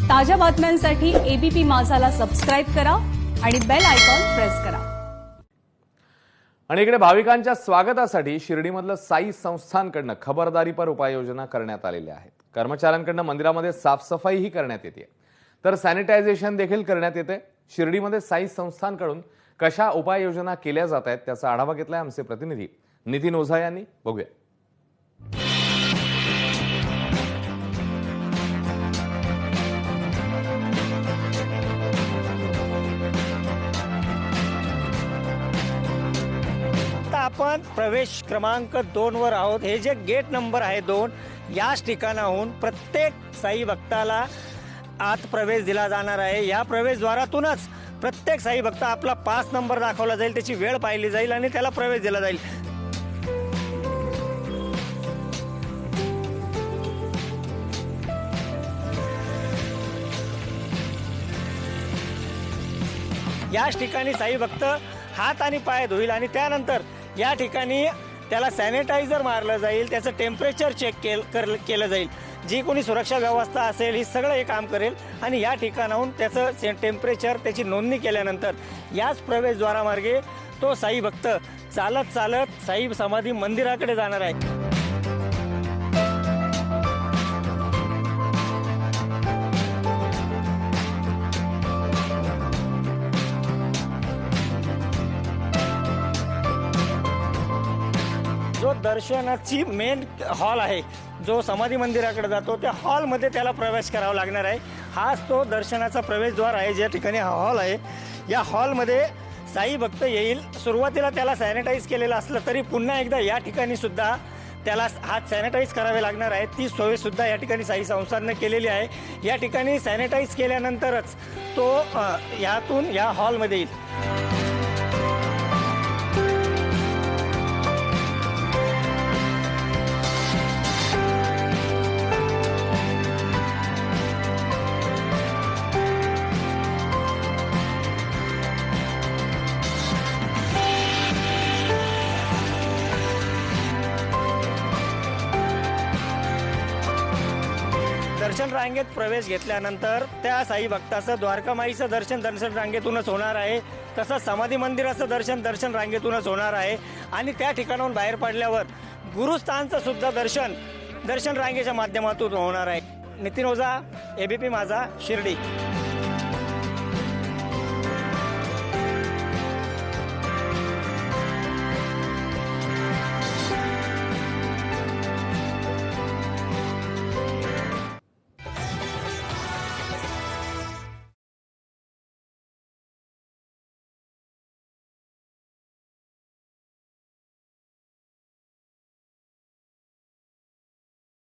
ताज्या बातम्यांसाठी ABP माझाला subscribe करा आणि बेल आयकॉन प्रेस करा। आणि इकडे भाविकांच्या स्वागतासाठी शिर्डीमधलं साई संस्थानकडून खबरदारीपर उपाययोजना करण्यात आलेल्या आहेत। कर्मचाऱ्यांकडून मंदिरामध्ये साफसफाईही करण्यात येते, तर सॅनिटायझेशन देखील करण्यात येते। शिर्डीमध्ये साई संस्थानकडून कशा उपाययोजना केल्या जात आहेत त्याचा आढावा घेतलाय आमचे प्रतिनिधी नितीन ओझा यांनी। बघूया। आपण प्रवेश क्रमांक 2 वर आहोत। हे जे गेट नंबर आहे 2, याच ठिकाणाहून प्रत्येक साई भक्ताला आत प्रवेश दिला जाणार आहे। या प्रवेशद्वारातूनच प्रत्येक साई भक्त आपला पास नंबर दाखवला जाईल, त्याची वेळ पाहिली जाईल आणि त्याला प्रवेश दिला जाईल। याच ठिकाणी साई भक्त हात आणि पाय धुईल आणि त्यानंतर या ठिकाणी त्याला सॅनिटायझर मारलं जाईल, त्याचं टेम्परेचर चेक केलं जाईल। जी कोणी सुरक्षा व्यवस्था असेल ही सगळं हे काम करेल आणि या ठिकाणाहून त्याचं टेम्परेचर त्याची नोंदणी केल्यानंतर याच प्रवेशद्वारामार्गे तो साई भक्त चालत चालत साई समाधी मंदिराकडे जाणार आहे। जो दर्शनाची मेन हॉल आहे, जो समाधी मंदिराकडे जातो, त्या हॉलमध्ये त्याला प्रवेश करावा लागणार आहे। हाच तो दर्शनाचा प्रवेशद्वार आहे, ज्या ठिकाणी हा हॉल आहे। या हॉलमध्ये साई भक्त येईल। सुरुवातीला त्याला सॅनिटाईज केलेलं असलं तरी पुन्हा एकदा या ठिकाणी सुद्धा त्याला हात सॅनिटाईज करावे लागणार आहे। ती सोय सुद्धा या ठिकाणी साई संस्थानने केलेली आहे। या ठिकाणी सॅनिटाईज केल्यानंतरच तो यातून या हॉलमध्ये येईल। दर्शन रांगेत प्रवेश घेतल्यानंतर त्या साई भक्ताचं द्वारकामाईचं दर्शन रांगेतूनच होणार आहे। तसंच समाधी मंदिराचं दर्शन रांगेतूनच होणार आहे आणि त्या ठिकाणाहून बाहेर पडल्यावर गुरुस्थानचं सुद्धा दर्शन रांगेच्या माध्यमातून होणार आहे। नितीन ओझा, एबीपी माझा, शिर्डी।